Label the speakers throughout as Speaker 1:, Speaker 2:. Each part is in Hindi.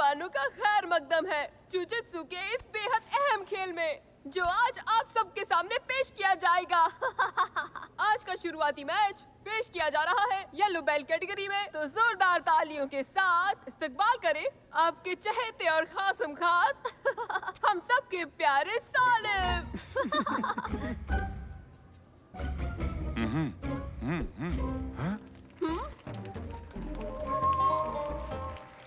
Speaker 1: पहलवानों का खैर मकदम है जुजित्सु के इस बेहद अहम खेल में, जो आज आप सबके सामने पेश किया जाएगा। आज का शुरुआती मैच पेश किया जा रहा है येलो बेल्ट कैटेगरी में, तो जोरदार तालियों के साथ इस्तकबाल करें आपके चहेते और खासम खास हम सबके प्यारे सालिम।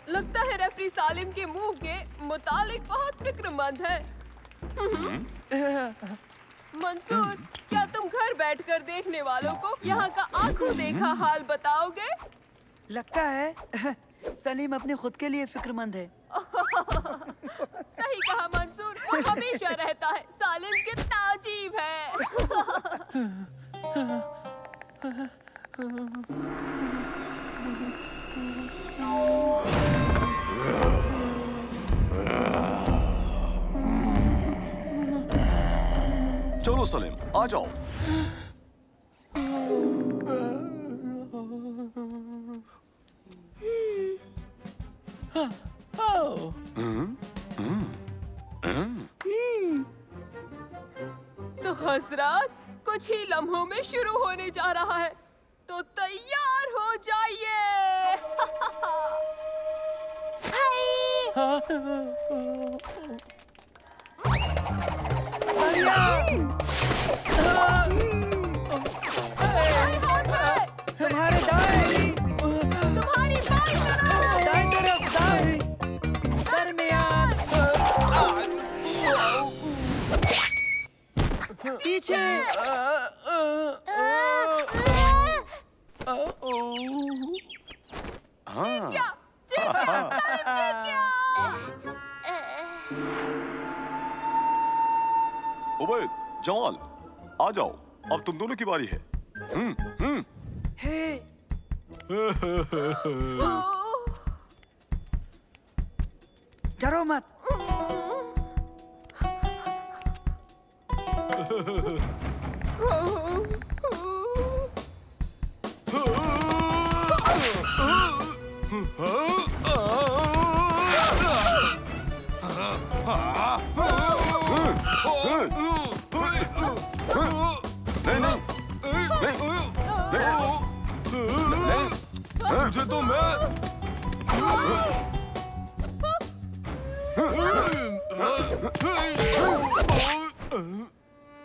Speaker 1: लगता है रेफरी सालिम के मूव के मुतालिक बहुत फिक्रमंद है। मंसूर, क्या तुम घर बैठकर देखने वालों को यहाँ का आंखों देखा हाल बताओगे?
Speaker 2: लगता है सलीम अपने खुद के लिए फिक्रमंद है।
Speaker 1: सही कहा मंसूर, वो हमेशा रहता है। सालिम कितना अजीब है।
Speaker 3: चलो सलीम, आ जाओ।
Speaker 1: तो हसरत कुछ ही लम्हों में शुरू होने जा रहा है, तो तैयार हो जाइए।
Speaker 2: तुम्हारे दाएं,
Speaker 1: तुम्हारी बाई तरफ,
Speaker 2: दाएं तरफ, दाएं, दरमियान, पीछे।
Speaker 1: जीत गया, जीत गया, सालिम जीत गया।
Speaker 3: उबैद, जमाल, आ जाओ, अब तुम दोनों की बारी है।
Speaker 2: हे, डरो मत।
Speaker 3: मुझे तो मैं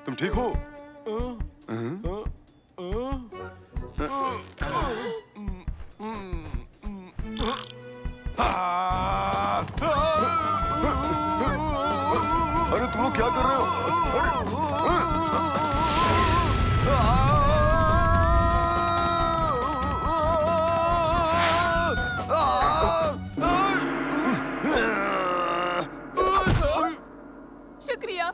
Speaker 3: तुम ठीक हो? अरे तुम लोग क्या कर रहे हो?
Speaker 1: शुक्रिया।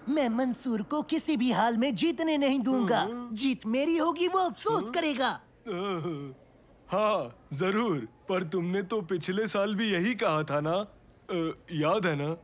Speaker 4: मैं मंसूर को किसी भी हाल में जीतने नहीं दूंगा। जीत मेरी होगी, वो अफसोस करेगा।
Speaker 5: हाँ जरूर, पर तुमने तो पिछले साल भी यही कहा था ना, याद है ना?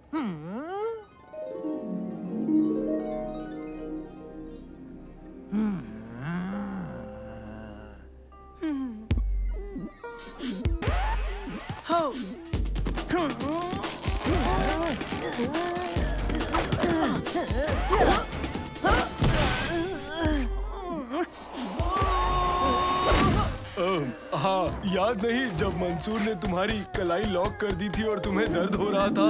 Speaker 5: हाँ, याद नहीं जब मंसूर ने तुम्हारी कलाई लॉक कर दी थी और तुम्हें दर्द हो रहा था?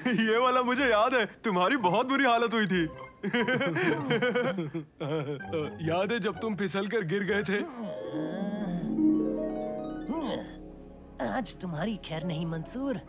Speaker 5: ये वाला मुझे याद है, तुम्हारी बहुत बुरी हालत हुई थी। याद है जब तुम फिसल कर गिर गए थे?
Speaker 4: आज तुम्हारी खैर नहीं मंसूर।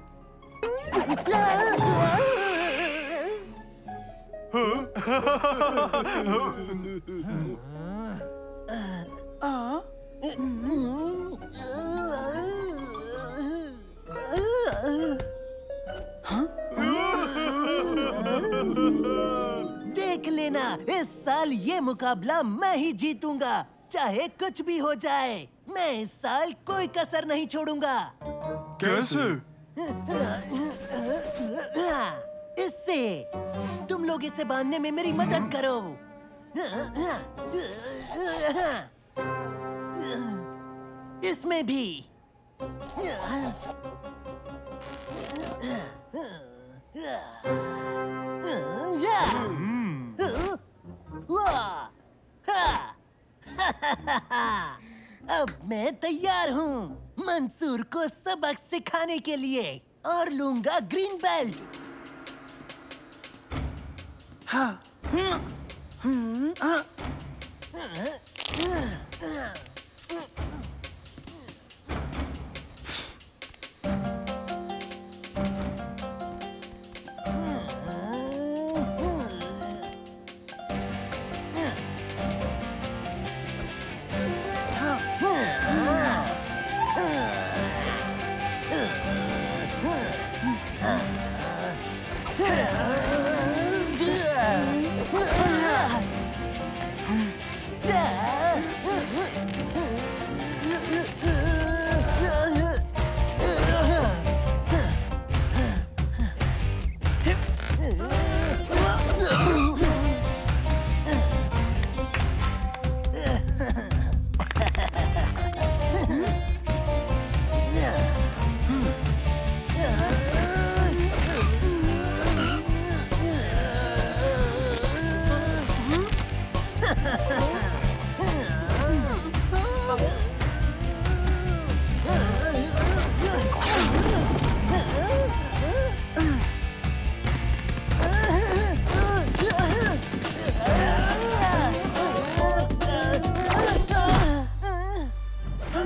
Speaker 4: देख लेना, इस साल ये मुकाबला मैं ही जीतूंगा, चाहे कुछ भी हो जाए। मैं इस साल कोई कसर नहीं छोड़ूंगा।
Speaker 5: कैसे?
Speaker 4: इससे तुम लोग इसे बांधने में मेरी मदद करो। इसमें भी। अब मैं तैयार हूँ मंसूर को सबक सिखाने के लिए और लूंगा ग्रीन बेल्ट।
Speaker 2: हाँ।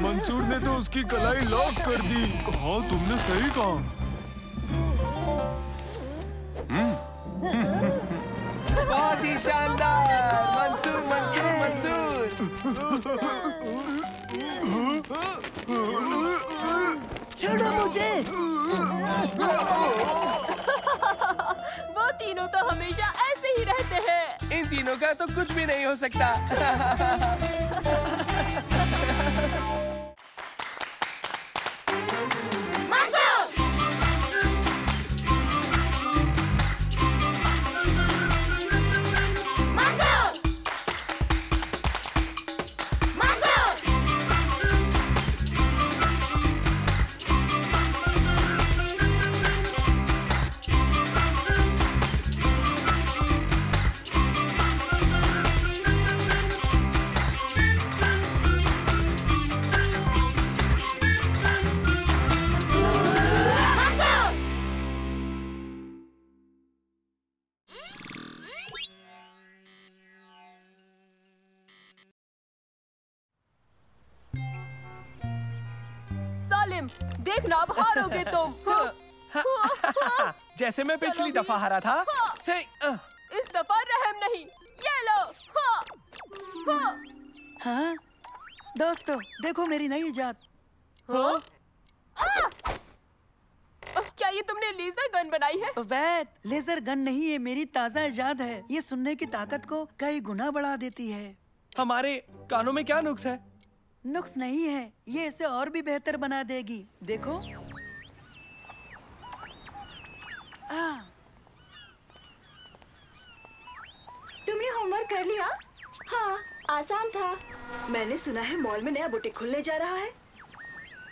Speaker 5: मंसूर ने तो उसकी कलाई लॉक कर दी। हाँ, तुमने सही कहा।
Speaker 6: बहुत ही शानदार। मंसूर मंसूर मंसूर।
Speaker 4: छोड़ो मुझे।
Speaker 1: वो तीनों तो हमेशा ऐसे ही रहते हैं।
Speaker 6: इन तीनों का तो कुछ भी नहीं हो सकता।
Speaker 1: गेम। देखना अब हारोगे तुम।
Speaker 6: जैसे मैं पिछली दफा हारा था।
Speaker 1: इस दफा रहम नहीं। ये लो।
Speaker 2: हाँ दोस्तों, देखो मेरी नई इजाद।
Speaker 1: क्या ये तुमने लेजर गन बनाई है?
Speaker 2: वैट, लेजर गन नहीं है, मेरी ताज़ा इजाद है। ये सुनने की ताकत को कई गुना बढ़ा देती है।
Speaker 6: हमारे कानों में क्या नुक्स है?
Speaker 2: नुक्स नहीं है, ये इसे और भी बेहतर बना देगी। देखो।
Speaker 7: तुमने होमवर्क कर लिया? हाँ, आसान था। मैंने सुना है मॉल में नया बुटीक खुलने जा रहा है।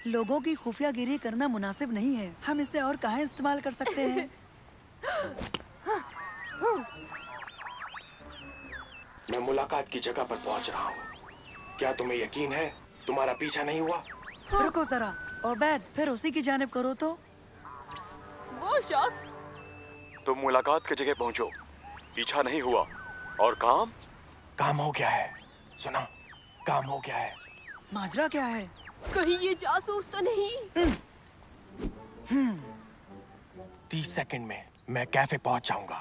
Speaker 2: लोगों की खुफियागिरी करना मुनासिब नहीं है। हम इसे और कहाँ इस्तेमाल कर सकते हैं?
Speaker 8: मैं मुलाकात की जगह पर पहुंच रहा हूँ। क्या तुम्हें यकीन है तुम्हारा पीछा नहीं हुआ?
Speaker 2: रुको जरा, और बैद फिर उसी की जानिब करो तो।
Speaker 1: वो शख्स।
Speaker 3: तुम मुलाकात की जगह पहुंचो, पीछा नहीं हुआ। और
Speaker 8: काम हो गया है। सुना, काम हो गया है।
Speaker 2: माजरा क्या है?
Speaker 1: कहीं ये जासूस तो नहीं?
Speaker 8: 30 सेकंड में मैं कैफे पहुंच जाऊंगा।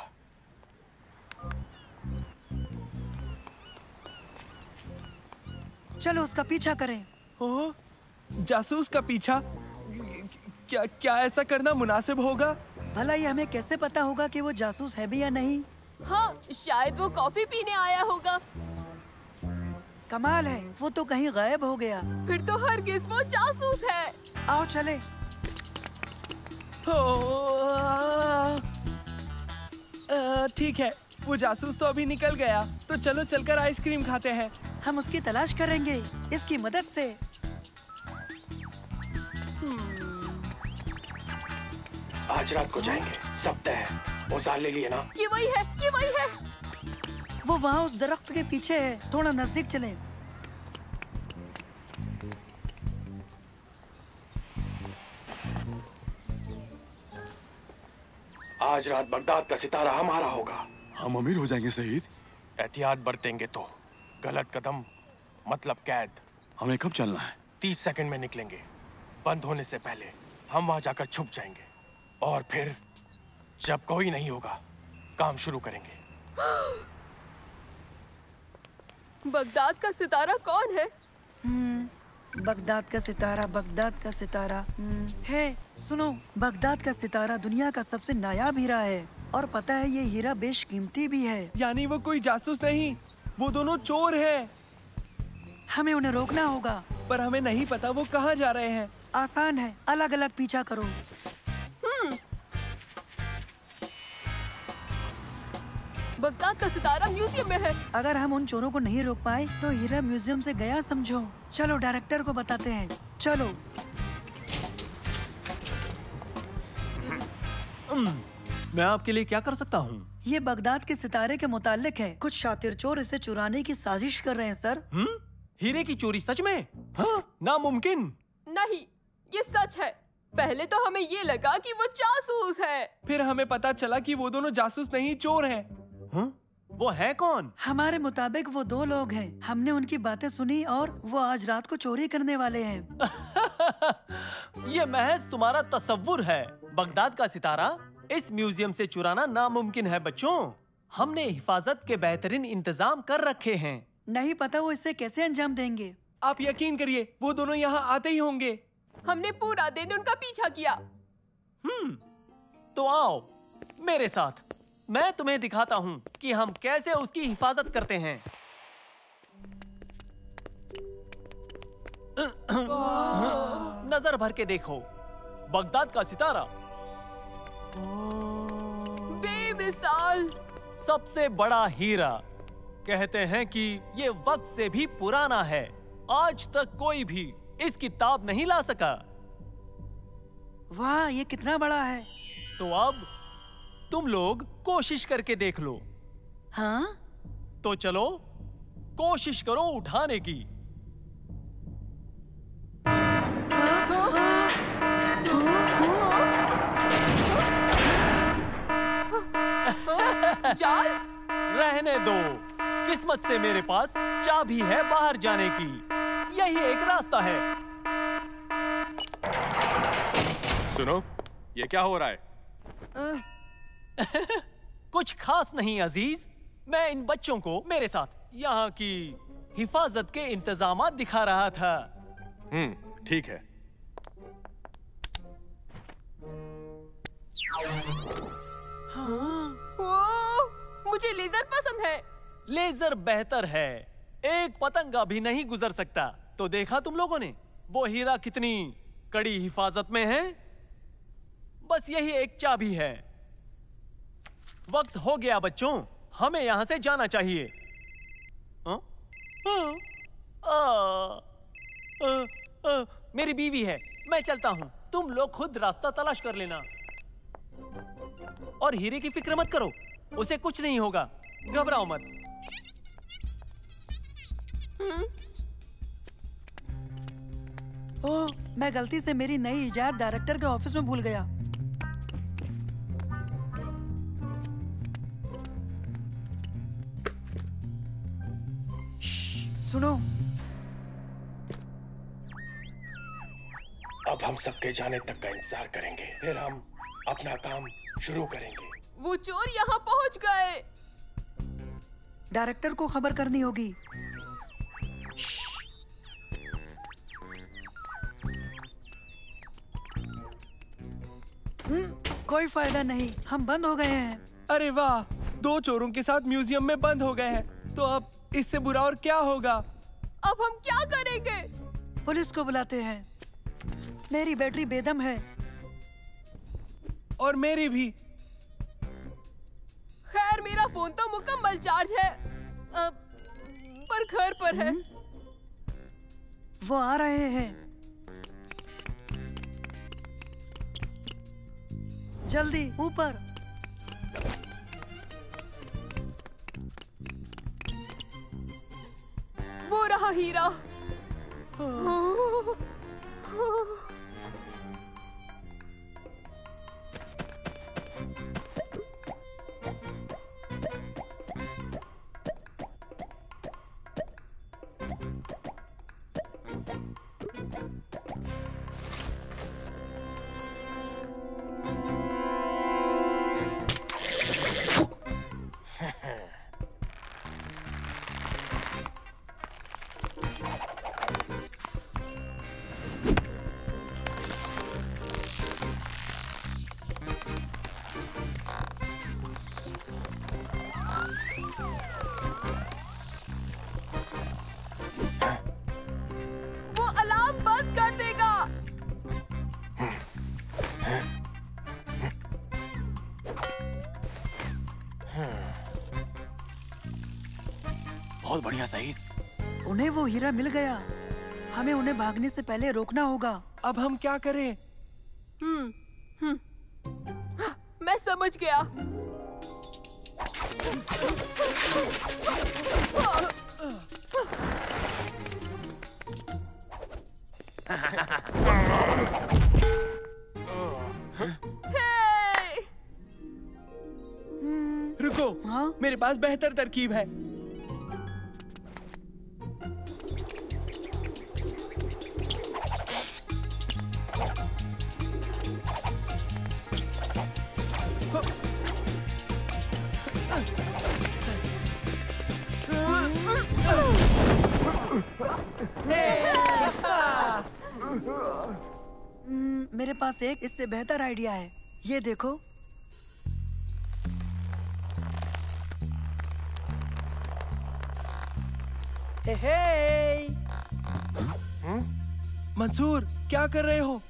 Speaker 2: चलो उसका पीछा करें।
Speaker 6: ओह, जासूस का पीछा? क्या ऐसा करना मुनासिब होगा?
Speaker 2: भला ये हमें कैसे पता होगा कि वो जासूस है भी या नहीं?
Speaker 1: हाँ, शायद वो कॉफी पीने आया होगा।
Speaker 2: कमाल है, वो तो कहीं गायब हो गया।
Speaker 1: फिर तो हरगिज़ वो जासूस है।
Speaker 2: आओ चले।
Speaker 6: ठीक है, वो जासूस तो अभी निकल गया, तो चलो चलकर आइसक्रीम खाते हैं।
Speaker 2: हम उसकी तलाश करेंगे इसकी मदद से।
Speaker 8: आज रात को जाएंगे, सब तय है। औजार ले लिए ना?
Speaker 1: ये वही है, ये वही है।
Speaker 2: वो वहाँ उस दरख्त के पीछे है, थोड़ा नजदीक चले।
Speaker 8: आज रात बगदाद का सितारा हमारा होगा।
Speaker 3: हम अमीर हो जाएंगे शहीद।
Speaker 8: एहतियात बरतेंगे तो गलत कदम मतलब कैद।
Speaker 3: हमें कब चलना है?
Speaker 8: 30 सेकंड में निकलेंगे। बंद होने से पहले हम वहां जाकर छुप जाएंगे और फिर जब कोई नहीं होगा काम शुरू करेंगे।
Speaker 1: बगदाद का सितारा कौन है?
Speaker 2: बगदाद का सितारा, बगदाद का सितारा है। सुनो, बगदाद का सितारा दुनिया का सबसे नायाब हीरा है और पता है ये हीरा बेशकीमती भी है।
Speaker 6: यानी वो कोई जासूस नहीं, वो दोनों चोर हैं।
Speaker 2: हमें उन्हें रोकना होगा।
Speaker 6: पर हमें नहीं पता वो कहाँ जा रहे हैं।
Speaker 2: आसान है, अलग अलग पीछा करो।
Speaker 1: बगदाद का सितारा म्यूजियम में है।
Speaker 2: अगर हम उन चोरों को नहीं रोक पाए तो हीरा म्यूजियम से गया समझो। चलो डायरेक्टर को बताते हैं। चलो।
Speaker 9: मैं आपके लिए क्या कर सकता हूँ?
Speaker 2: ये बगदाद के सितारे के मुताल्लिक है। कुछ शातिर चोर इसे चुराने की साजिश कर रहे हैं सर।
Speaker 9: हीरे की चोरी सच में? हाँ, नामुमकिन।
Speaker 1: नहीं, ये सच है। पहले तो हमें ये लगा कि वो जासूस है।
Speaker 6: फिर हमें पता चला कि वो दोनों जासूस नहीं चोर हैं।
Speaker 9: वो है कौन?
Speaker 2: हमारे मुताबिक वो दो लोग हैं। हमने उनकी बातें सुनी और वो आज रात को चोरी करने वाले हैं।
Speaker 9: ये महज तुम्हारा तसव्वुर है। बगदाद का सितारा इस म्यूजियम से चुराना नामुमकिन है बच्चों। हमने हिफाजत के बेहतरीन इंतजाम कर रखे हैं।
Speaker 2: नहीं पता वो इसे कैसे अंजाम देंगे।
Speaker 6: आप यकीन करिए, वो दोनों यहाँ आते ही होंगे।
Speaker 1: हमने पूरा दिन उनका पीछा किया।
Speaker 9: तो आओ मेरे साथ, मैं तुम्हें दिखाता हूँ कि हम कैसे उसकी हिफाजत करते हैं। नजर भर के देखो, बगदाद का सितारा
Speaker 1: बेमिसाल,
Speaker 9: सबसे बड़ा हीरा। कहते हैं कि ये वक्त से भी पुराना है। आज तक कोई भी इसकी ताब नहीं ला सका।
Speaker 2: वाह, ये कितना बड़ा है।
Speaker 9: तो अब तुम लोग कोशिश करके देख लो।
Speaker 2: हाँ?
Speaker 9: तो चलो कोशिश करो उठाने की।
Speaker 1: जाल?
Speaker 9: रहने दो, किस्मत से मेरे पास चाबी है बाहर जाने की। यही एक रास्ता है।
Speaker 8: सुनो, ये क्या हो रहा है?
Speaker 9: कुछ खास नहीं अजीज, मैं इन बच्चों को मेरे साथ यहाँ की हिफाजत के इंतजामात दिखा रहा था।
Speaker 8: ठीक है।
Speaker 1: मुझे लेजर पसंद है।
Speaker 9: लेजर बेहतर है, एक पतंगा भी नहीं गुजर सकता। तो देखा तुम लोगों ने वो हीरा कितनी कड़ी हिफाजत में है। बस यही एक चाबी है। वक्त हो गया बच्चों, हमें यहाँ से जाना चाहिए। मेरी बीवी है, मैं चलता हूँ, तुम लोग खुद रास्ता तलाश कर लेना। और हीरे की फिक्र मत करो, उसे कुछ नहीं होगा, घबराओ मत।
Speaker 2: ओह, मैं गलती से मेरी नई इजाद डायरेक्टर के ऑफिस में भूल गया। सुनो,
Speaker 8: अब हम सबके जाने तक का इंतजार करेंगे, फिर हम अपना काम शुरू करेंगे।
Speaker 1: वो चोर यहाँ पहुँच गए।
Speaker 2: डायरेक्टर को खबर करनी होगी। कोई फायदा नहीं, हम बंद हो गए हैं।
Speaker 6: अरे वाह, 2 चोरों के साथ म्यूजियम में बंद हो गए हैं। तो अब इससे बुरा और क्या होगा?
Speaker 1: अब हम क्या करेंगे?
Speaker 2: पुलिस को बुलाते हैं। मेरी बैटरी बेदम है।
Speaker 6: और मेरी भी।
Speaker 1: खैर, मेरा फोन तो मुकम्मल चार्ज है, पर घर पर है।
Speaker 2: वो आ रहे हैं। जल्दी ऊपर।
Speaker 1: वो रहा हीरा।
Speaker 8: बहुत बढ़िया सईद।
Speaker 2: उन्हें वो हीरा मिल गया। हमें उन्हें भागने से पहले रोकना होगा।
Speaker 6: अब हम क्या करें?
Speaker 1: मैं समझ गया।
Speaker 6: रुको,
Speaker 2: हाँ?
Speaker 6: मेरे पास बेहतर तरकीब है।
Speaker 2: मेरे पास एक इससे बेहतर आइडिया है। ये देखो। हे।
Speaker 6: मंसूर, क्या कर रहे हो?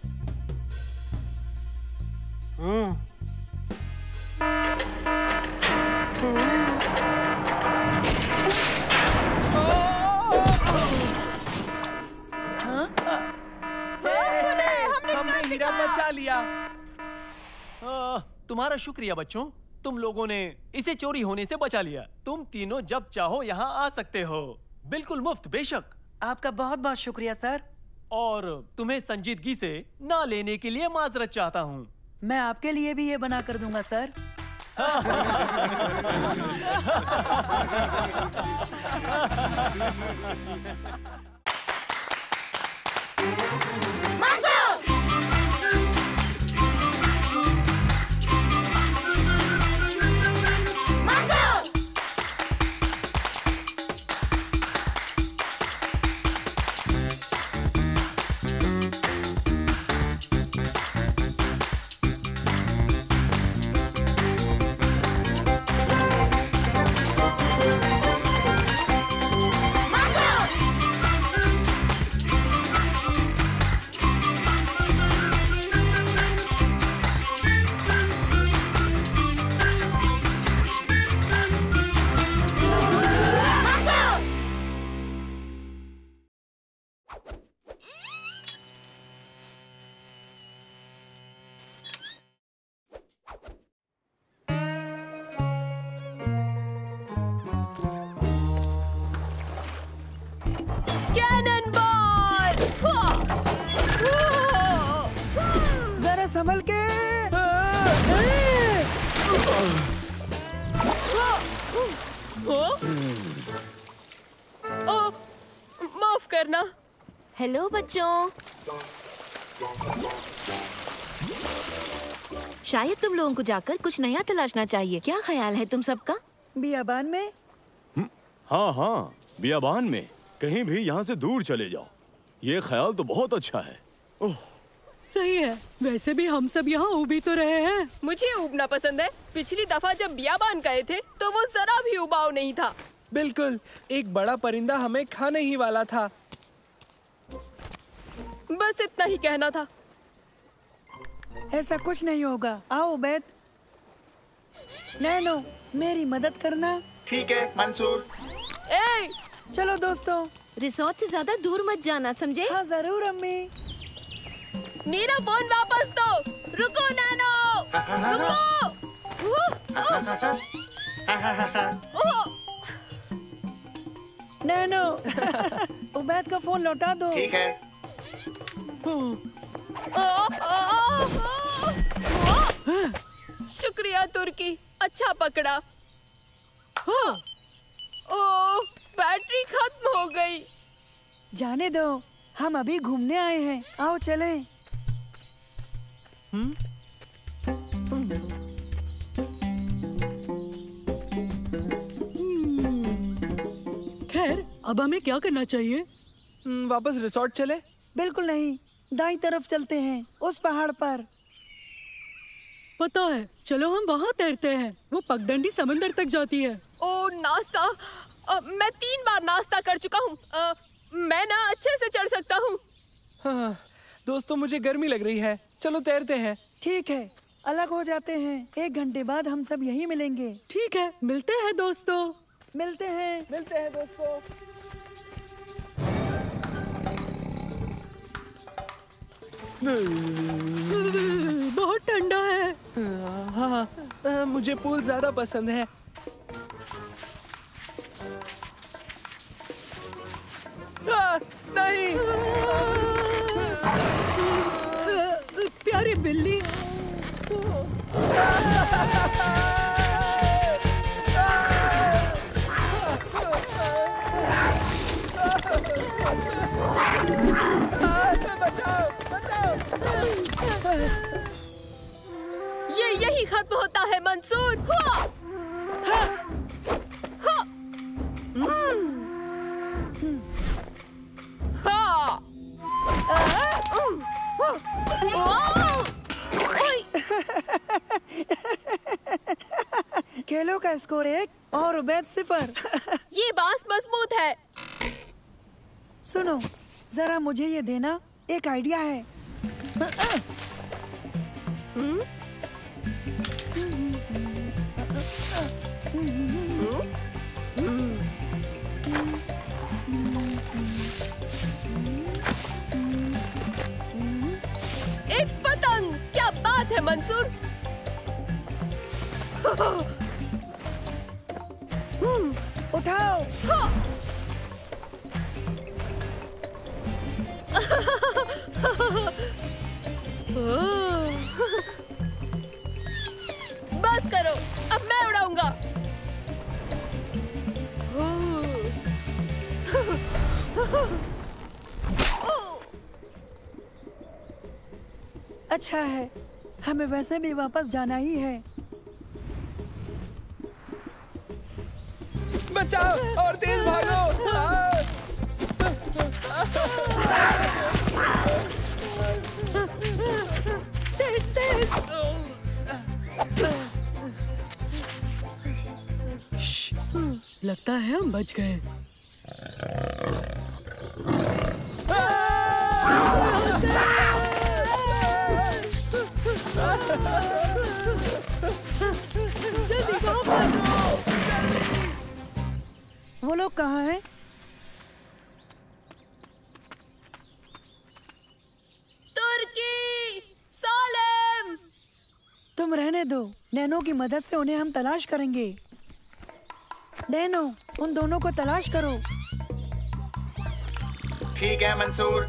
Speaker 6: हमने हीरा बचा लिया।
Speaker 9: तुम्हारा शुक्रिया बच्चों, तुम लोगों ने इसे चोरी होने से बचा लिया। तुम तीनों जब चाहो यहाँ आ सकते हो, बिल्कुल मुफ्त। बेशक।
Speaker 2: आपका बहुत बहुत शुक्रिया सर।
Speaker 9: और तुम्हें संजीदगी से ना लेने के लिए माजरत चाहता हूँ।
Speaker 2: मैं आपके लिए भी ये बना कर दूंगा सर। संभल के।
Speaker 1: माफ करना।
Speaker 10: हेलो बच्चों, शायद तुम लोगों को जाकर कुछ नया तलाशना चाहिए। क्या ख्याल है तुम सबका?
Speaker 2: बियाबान में?
Speaker 3: हाँ हाँ, बियाबान में कहीं भी यहाँ से दूर चले जाओ। ये ख्याल तो बहुत अच्छा है। ओह,
Speaker 1: सही है। वैसे भी हम सब यहाँ उब ही तो रहे हैं। मुझे उबना पसंद है। पिछली दफा जब बियाबान गए थे तो वो जरा भी उबाऊ नहीं था।
Speaker 6: बिल्कुल, एक बड़ा परिंदा हमें खाने ही वाला था।
Speaker 1: बस इतना ही कहना था।
Speaker 2: ऐसा कुछ नहीं होगा। आओ उबैद। नैनो, मेरी मदद करना।
Speaker 11: ठीक है मंसूर।
Speaker 1: ए!
Speaker 2: चलो दोस्तों।
Speaker 10: रिसोर्ट से ज्यादा दूर मत जाना, समझे?
Speaker 2: हाँ जरूर अम्मी।
Speaker 1: मेरा फोन वापस दो। रुको नैनो, रुको।
Speaker 2: नैनो, उबैद का फोन लौटा दो।
Speaker 11: ठीक है।
Speaker 1: शुक्रिया तुर्की, अच्छा पकड़ा। ओह, बैटरी खत्म हो गई।
Speaker 2: जाने दो, हम अभी घूमने आए हैं। आओ चलें।
Speaker 1: खैर, अब हमें क्या करना चाहिए?
Speaker 6: वापस रिसोर्ट चले?
Speaker 2: बिल्कुल नहीं, दाईं तरफ चलते हैं, उस पहाड़ पर।
Speaker 1: पता है, चलो हम वहाँ तैरते हैं। वो पगडंडी समंदर तक जाती है। ओ नाश्ता, मैं 3 बार नाश्ता कर चुका हूँ। मैं ना अच्छे से चढ़ सकता हूँ।
Speaker 6: हाँ, दोस्तों मुझे गर्मी लग रही है, चलो तैरते हैं।
Speaker 2: ठीक है, अलग हो जाते हैं। 1 घंटे बाद हम सब यहीं मिलेंगे।
Speaker 1: ठीक है, मिलते हैं दोस्तों।
Speaker 2: मिलते हैं
Speaker 6: दोस्तों।
Speaker 1: बहुत ठंडा है।
Speaker 6: हाँ, मुझे पूल ज्यादा पसंद है। नहीं।
Speaker 1: प्यारी बिल्ली।
Speaker 6: बचाओ, बचाओ।
Speaker 1: ये यही खत्म होता है मंसूर।
Speaker 2: खेलों का स्कोर 1 और उबैद 0।
Speaker 1: ये बांस मजबूत है।
Speaker 2: सुनो, जरा मुझे ये देना, एक आइडिया है।
Speaker 1: एक पतंग, क्या बात है मंसूर।
Speaker 2: उठाओ।
Speaker 1: बस करो, अब मैं उड़ाऊंगा।
Speaker 2: अच्छा है, हमें वैसे भी वापस जाना ही है।
Speaker 6: बचाओ और तेज भागो।
Speaker 1: तेज तेज। लगता है हम बच गए। जल्दी वापस।
Speaker 2: वो लोग कहाँ हैं?
Speaker 1: तुर्की, सालेम।
Speaker 2: तुम रहने दो, नैनो की मदद से उन्हें हम तलाश करेंगे। नैनो, उन दोनों को तलाश करो।
Speaker 11: ठीक है मंसूर।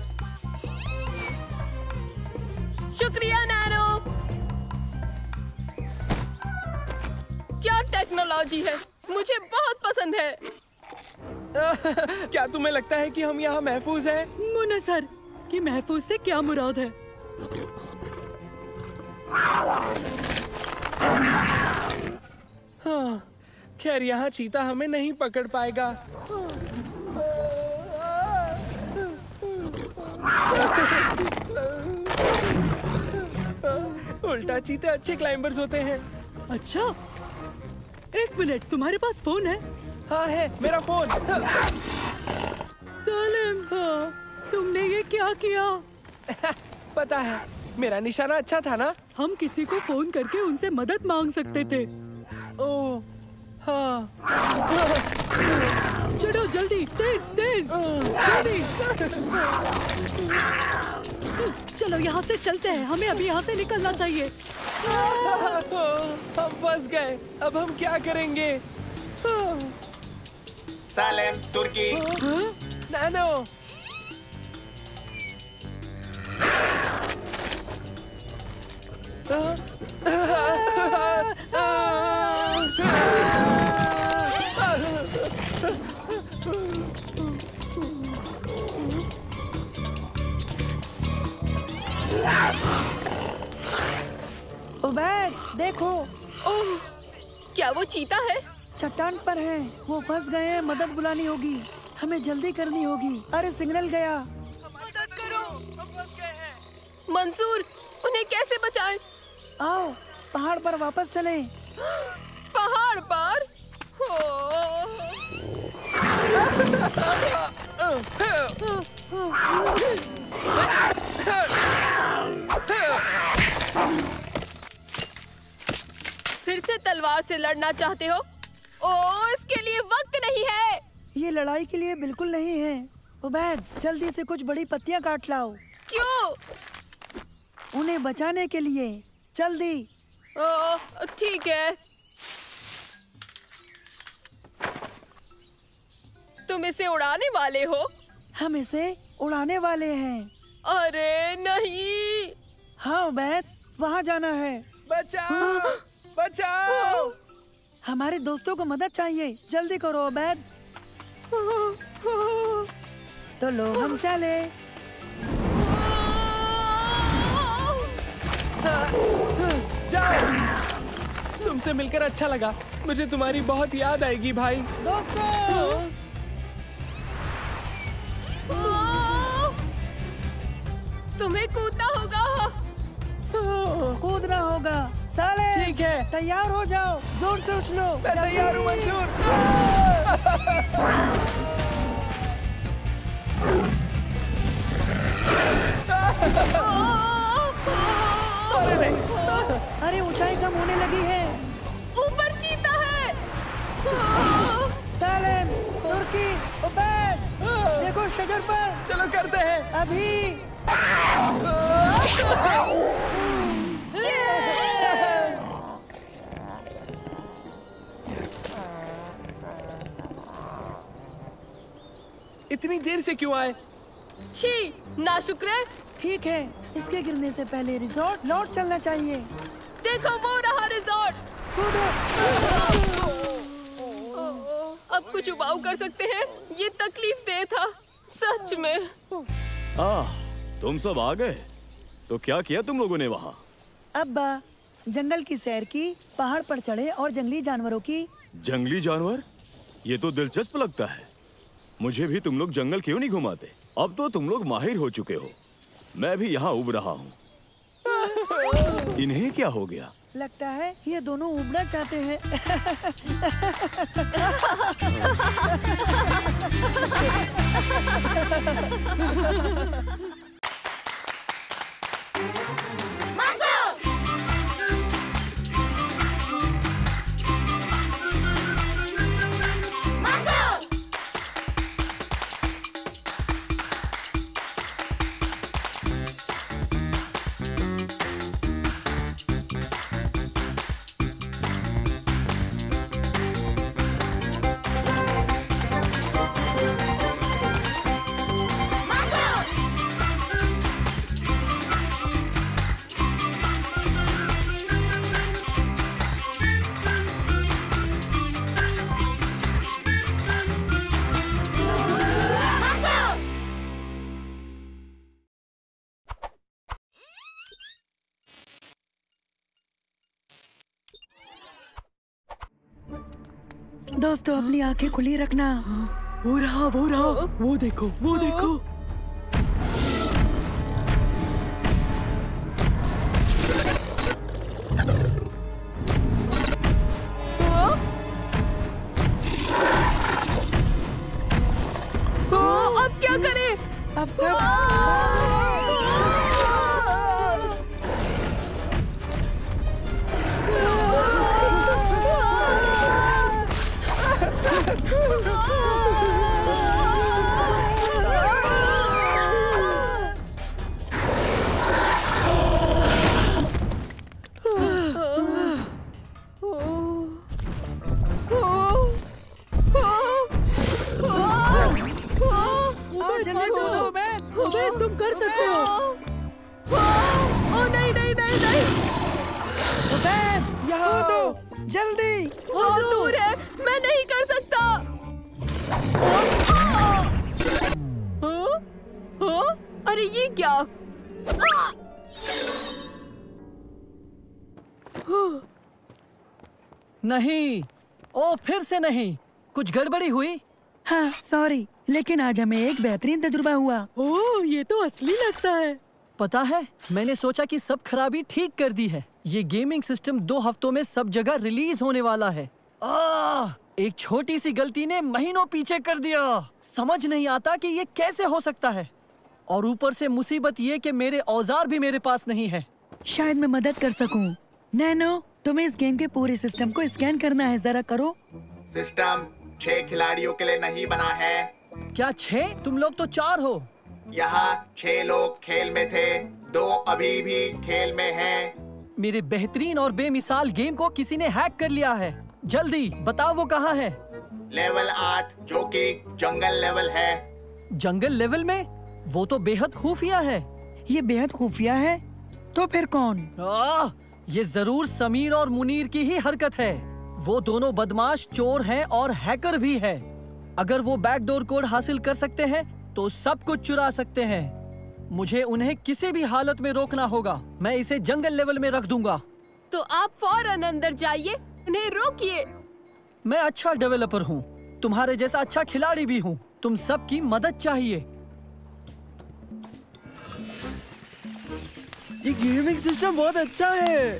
Speaker 1: शुक्रिया नैनो। टेक्नोलॉजी है, मुझे बहुत पसंद है।
Speaker 6: क्या तुम्हें लगता है कि हम यहाँ महफूज हैं?
Speaker 11: मुन्ना सर, कि महफूज से क्या मुराद है?
Speaker 6: हाँ, खैर यहाँ चीता हमें नहीं पकड़ पाएगा। उल्टा चीते अच्छे क्लाइंबर्स होते हैं।
Speaker 11: अच्छा, एक मिनट, तुम्हारे पास फोन है?
Speaker 6: हाँ है, मेरा फोन।
Speaker 11: सालिम, तुमने ये क्या किया?
Speaker 6: पता है, मेरा निशाना अच्छा था ना?
Speaker 11: हम किसी को फोन करके उनसे मदद मांग सकते थे।
Speaker 6: ओह, हाँ।
Speaker 11: चलो जल्दी, तेज तेज, जल्दी। चलो यहाँ से चलते हैं, हमें अभी यहाँ से निकलना चाहिए।
Speaker 6: हम फंस गए, अब हम क्या करेंगे?
Speaker 12: सालेम, तुर्की।
Speaker 6: नानो।
Speaker 2: उबैद, देखो।
Speaker 1: ओह, क्या वो चीता है?
Speaker 2: चट्टान पर है, वो फंस गए हैं, मदद बुलानी होगी, हमें जल्दी करनी होगी। अरे सिग्नल गया।
Speaker 1: मदद करो, हम फंस गए हैं। मंसूर, उन्हें कैसे बचाएं?
Speaker 2: आओ, पहाड़ पर वापस चलें।
Speaker 1: पहाड़ पर? फिर से तलवार से लड़ना चाहते हो? ओह, इसके लिए वक्त नहीं है।
Speaker 2: ये लड़ाई के लिए बिल्कुल नहीं है। उबैद, जल्दी से कुछ बड़ी पत्तियां काट लाओ।
Speaker 1: क्यों?
Speaker 2: उन्हें बचाने के लिए, जल्दी।
Speaker 1: ओह, ठीक है। तुम इसे उड़ाने वाले हो?
Speaker 2: हम इसे उड़ाने वाले हैं।
Speaker 1: अरे नहीं।
Speaker 2: हाँ उबैद, वहाँ जाना है।
Speaker 6: बचाओ, बचाओ।
Speaker 2: हमारे दोस्तों को मदद चाहिए, जल्दी करो उबैद। तो लो, हम चले।
Speaker 6: जाओ। तुमसे मिलकर अच्छा लगा, मुझे तुम्हारी बहुत याद आएगी भाई।
Speaker 2: दोस्तों,
Speaker 1: तुम्हें कूदना होगा।
Speaker 2: कूदना होगा। साले,
Speaker 6: ठीक है,
Speaker 2: तैयार हो जाओ, जोर से उछलो।
Speaker 6: मैं तैयार हूँ मंसूर। अरे नहीं।
Speaker 2: अरे ऊंचाई कम होने लगी है।
Speaker 1: ऊपर चीता है।
Speaker 2: सालेम, तुर्की, उबैद, देखो शजर पर।
Speaker 6: चलो करते हैं।
Speaker 2: अभी।
Speaker 6: इतनी देर से क्यों आए?
Speaker 1: छी, नाशुक्र।
Speaker 2: ठीक है, इसके गिरने से पहले रिजॉर्ट लौट चलना चाहिए।
Speaker 1: देखो, वो रहा रिजॉर्ट।
Speaker 2: कूदो।
Speaker 1: अब कुछ उबाऊ कर सकते हैं? ये तकलीफ दे था, सच में।
Speaker 3: तुम सब आ गए? तो क्या किया तुम लोगों ने वहाँ?
Speaker 2: अब्बा, जंगल की सैर की, पहाड़ पर चढ़े और जंगली जानवरों की।
Speaker 3: जंगली जानवर? ये तो दिलचस्प लगता है। मुझे भी तुम लोग जंगल क्यों नहीं घुमाते? अब तो तुम लोग माहिर हो चुके हो। मैं भी यहाँ उब रहा हूँ। इन्हें क्या हो गया?
Speaker 2: लगता है ये दोनों उबना चाहते हैं। दोस्तों अपनी आंखें खुली रखना।
Speaker 11: वो रहा, वो देखो, वो देखो।
Speaker 1: अब क्या करें?
Speaker 2: अब सब
Speaker 11: तुम कर सकते हो।
Speaker 1: ओ नहीं नहीं नहीं नहीं।
Speaker 2: यहाँ दो, जल्दी।
Speaker 1: बहुत दूर है, मैं नहीं कर सकता। अरे ये क्या?
Speaker 4: नहीं, ओ फिर से नहीं। कुछ गड़बड़ी हुई?
Speaker 2: हाँ सॉरी, लेकिन आज हमें एक बेहतरीन तजुर्बा हुआ।
Speaker 11: ओह, ये तो असली लगता है।
Speaker 4: पता है, मैंने सोचा कि सब खराबी ठीक कर दी है। ये गेमिंग सिस्टम 2 हफ्तों में सब जगह रिलीज होने वाला है। एक छोटी सी गलती ने महीनों पीछे कर दिया। समझ नहीं आता कि ये कैसे हो सकता है। और ऊपर से मुसीबत ये कि मेरे औजार भी मेरे पास नहीं है।
Speaker 2: शायद मैं मदद कर सकूं। नैनो, तुम्हें इस गेम के पूरे सिस्टम को स्कैन करना है, जरा करो।
Speaker 12: सिस्टम 6 खिलाड़ियों के लिए नहीं बना है।
Speaker 4: क्या 6? तुम लोग तो 4 हो।
Speaker 12: यहाँ 6 लोग खेल में थे, 2 अभी भी खेल में हैं।
Speaker 4: मेरे बेहतरीन और बेमिसाल गेम को किसी ने हैक कर लिया है। जल्दी बताओ वो कहाँ है?
Speaker 12: लेवल 8, जो कि जंगल लेवल है।
Speaker 4: जंगल लेवल में? वो तो बेहद खुफिया है।
Speaker 2: ये बेहद खुफिया है? तो फिर कौन?
Speaker 4: ये जरूर समीर और मुनीर की ही हरकत है। वो दोनों बदमाश चोर हैं और हैकर भी है। अगर वो बैकडोर कोड हासिल कर सकते हैं तो सब कुछ चुरा सकते हैं। मुझे उन्हें किसी भी हालत में रोकना होगा। मैं इसे जंगल लेवल में रख दूंगा।
Speaker 1: तो आप फौरन अंदर जाइए, उन्हें रोकिए।
Speaker 4: मैं अच्छा डेवलपर हूँ, तुम्हारे जैसा अच्छा खिलाड़ी भी हूँ। तुम सबकी मदद चाहिए।
Speaker 6: ये गेमिंग सिस्टम बहुत अच्छा है।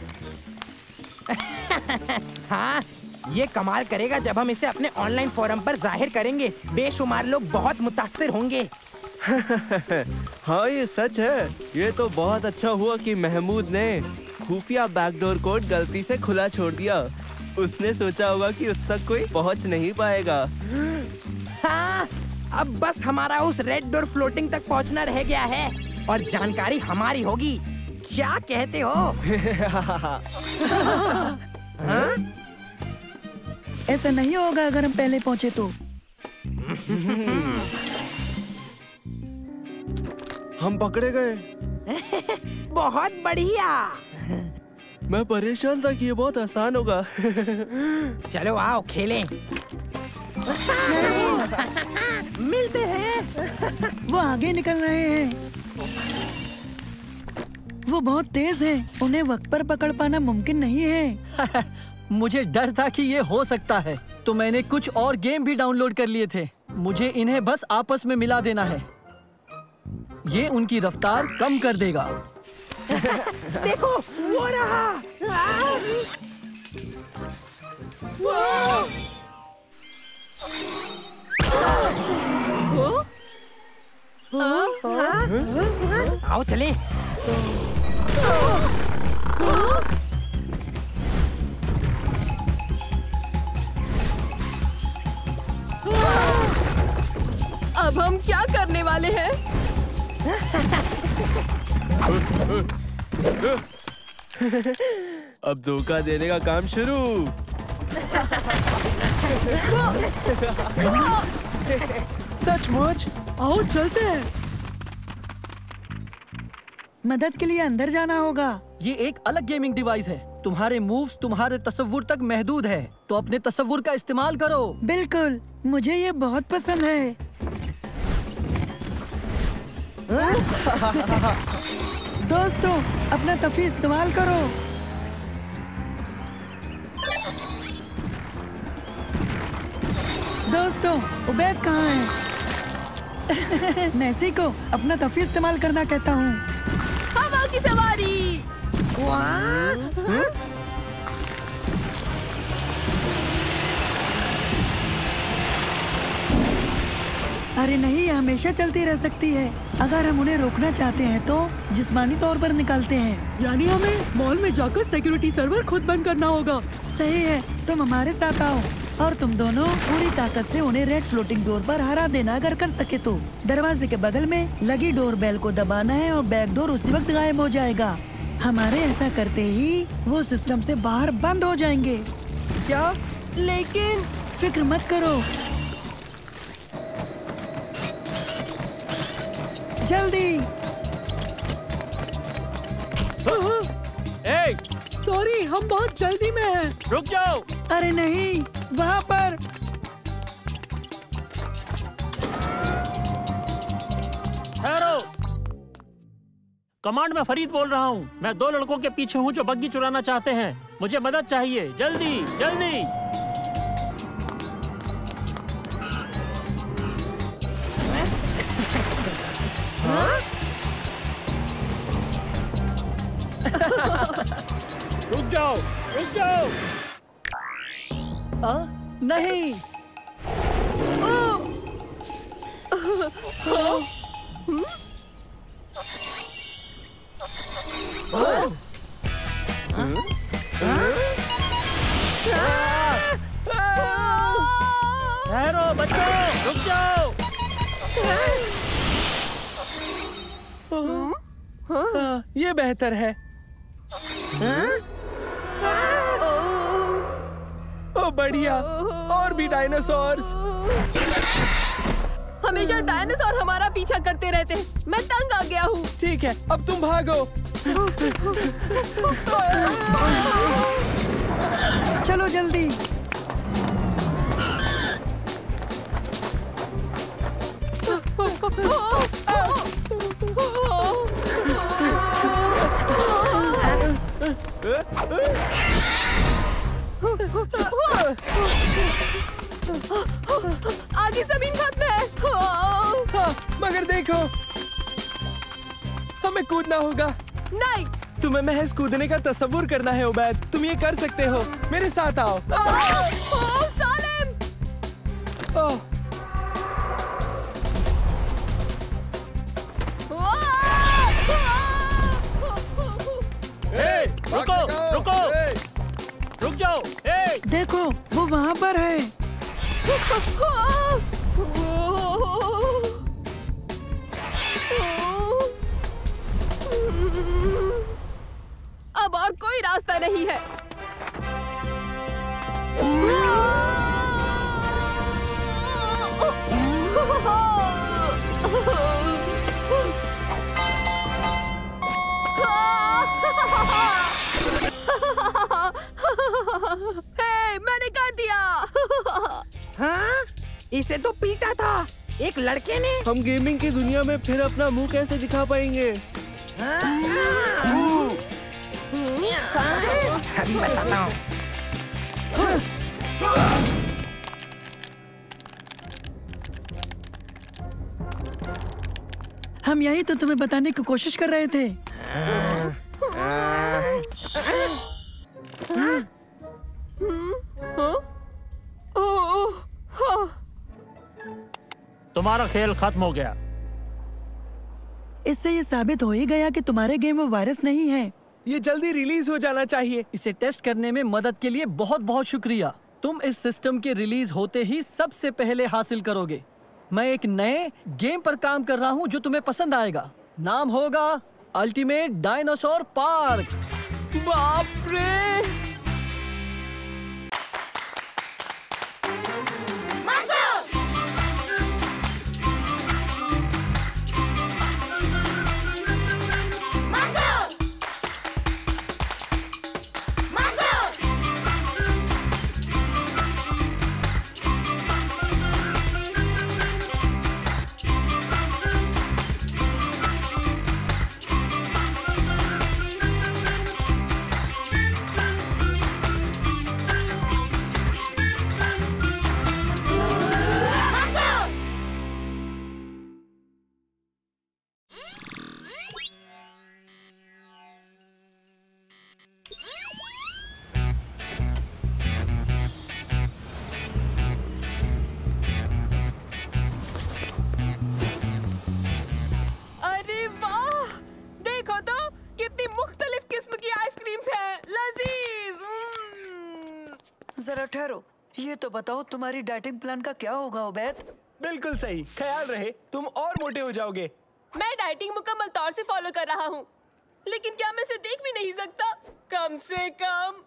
Speaker 13: हाँ, ये कमाल करेगा जब हम इसे अपने ऑनलाइन फोरम पर जाहिर करेंगे। बेशुमार लोग बहुत मुतासिर होंगे।
Speaker 6: हाँ ये सच है। ये तो बहुत अच्छा हुआ कि महमूद ने खुफिया बैकडोर कोड गलती से खुला छोड़ दिया। उसने सोचा होगा कि उस तक कोई पहुंच नहीं पाएगा।
Speaker 13: हाँ, अब बस हमारा उस रेड डोर फ्लोटिंग तक पहुंचना रह गया है और जानकारी हमारी होगी। क्या कहते हो?
Speaker 2: हाँ? ऐसा नहीं होगा अगर हम पहले पहुंचे तो।
Speaker 6: हम पकड़े गए।
Speaker 13: बहुत बढ़िया।
Speaker 6: मैं परेशान था कि ये बहुत आसान होगा।
Speaker 13: चलो आओ खेलें। मिलते हैं।
Speaker 2: वो आगे निकल रहे हैं। वो बहुत तेज हैं। उन्हें वक्त पर पकड़ पाना मुमकिन नहीं है।
Speaker 4: मुझे डर था कि ये हो सकता है, तो मैंने कुछ और गेम भी डाउनलोड कर लिए थे। मुझे इन्हें बस आपस में मिला देना है। ये उनकी रफ्तार कम कर देगा।
Speaker 13: देखो, वो रहा। आओ चलें।
Speaker 1: अब हम क्या करने वाले हैं?
Speaker 6: अब धोखा देने का काम शुरू।
Speaker 11: सचमुच? आओ चलते हैं।
Speaker 2: मदद के लिए अंदर जाना होगा।
Speaker 4: ये एक अलग गेमिंग डिवाइस है। तुम्हारे मूव्स तुम्हारे तसव्वुर तक महदूद है, तो अपने तसव्वुर का इस्तेमाल करो।
Speaker 2: बिल्कुल, मुझे ये बहुत पसंद है। दोस्तों, अपना तफी इस्तेमाल करो। दोस्तों, उबैद कहाँ है? मैं इसी को अपना तफी इस्तेमाल करना कहता हूँ।
Speaker 1: हवा की सवारी।
Speaker 2: अरे नहीं, ये हमेशा चलती रह सकती है। अगर हम उन्हें रोकना चाहते हैं तो जिस्मानी तौर पर निकालते हैं।
Speaker 11: यानी हमें मॉल में जाकर सिक्योरिटी सर्वर खुद बंद करना होगा।
Speaker 2: सही है, तुम हमारे साथ आओ और तुम दोनों पूरी ताकत से उन्हें रेड फ्लोटिंग डोर पर हरा देना अगर कर सके तो। दरवाजे के बगल में लगी डोर बेल को दबाना है और बैक डोर उसी वक्त गायब हो जाएगा। हमारे ऐसा करते ही वो सिस्टम से बाहर बंद हो जाएंगे।
Speaker 13: क्या?
Speaker 1: लेकिन
Speaker 2: फिक्र मत करो, जल्दी।
Speaker 11: सॉरी, हम बहुत जल्दी में हैं।
Speaker 9: रुक जाओ।
Speaker 2: अरे नहीं, वहाँ पर।
Speaker 9: ठहरो। कमांड में फरीद बोल रहा हूँ। मैं 2 लड़कों के पीछे हूँ जो बग्गी चुराना चाहते हैं। मुझे मदद चाहिए, जल्दी जल्दी। रुक जाओ, रुक जाओ।
Speaker 4: नहीं।
Speaker 9: ठहरो बच्चों, रुक जाओ।
Speaker 6: ये बेहतर है। ओ बढ़िया, और भी डायनासोर्स।
Speaker 1: हमेशा डायनासोर हमारा पीछा करते रहते हैं। मैं तंग आ गया हूँ।
Speaker 6: ठीक है, अब तुम भागो।
Speaker 2: चलो जल्दी।
Speaker 1: आगे जमीन खत्म है।
Speaker 6: हाँ, मगर देखो, हमें कूदना होगा।
Speaker 1: नहीं,
Speaker 6: तुम्हें महज कूदने का तस्वुर करना है उबैद। तुम ये कर सकते हो, मेरे साथ आओ।
Speaker 1: सालिम!
Speaker 9: रुको, रुको, रुक जाओ।
Speaker 2: देखो, वो वहाँ पर है।
Speaker 1: अब और कोई रास्ता नहीं है। मैंने कर दिया।
Speaker 13: हाँ? इसे तो पीटा था एक लड़के ने।
Speaker 6: हम गेमिंग की दुनिया में फिर अपना मुंह कैसे दिखा पाएंगे?
Speaker 13: अभी बताता हूँ।
Speaker 2: हम यही तो तुम्हें बताने की कोशिश कर रहे थे।
Speaker 9: तुम्हारा खेल खत्म हो गया।
Speaker 2: इससे ये साबित हो ही गया कि तुम्हारे गेम में वायरस नहीं है।
Speaker 6: ये जल्दी रिलीज हो जाना चाहिए।
Speaker 4: इसे टेस्ट करने में मदद के लिए बहुत बहुत शुक्रिया। तुम इस सिस्टम के रिलीज होते ही सबसे पहले हासिल करोगे। मैं एक नए गेम पर काम कर रहा हूँ जो तुम्हें पसंद आएगा। नाम होगा अल्टीमेट डायनासोर पार्क।
Speaker 1: बाप रे!
Speaker 2: जरा ठहरो, ये तो बताओ तुम्हारी डाइटिंग प्लान का क्या होगा उबैद?
Speaker 5: बिल्कुल सही, ख्याल रहे तुम और मोटे हो जाओगे।
Speaker 1: मैं डाइटिंग मुकम्मल तौर से फॉलो कर रहा हूँ, लेकिन क्या मैं इसे देख भी नहीं सकता? कम से कम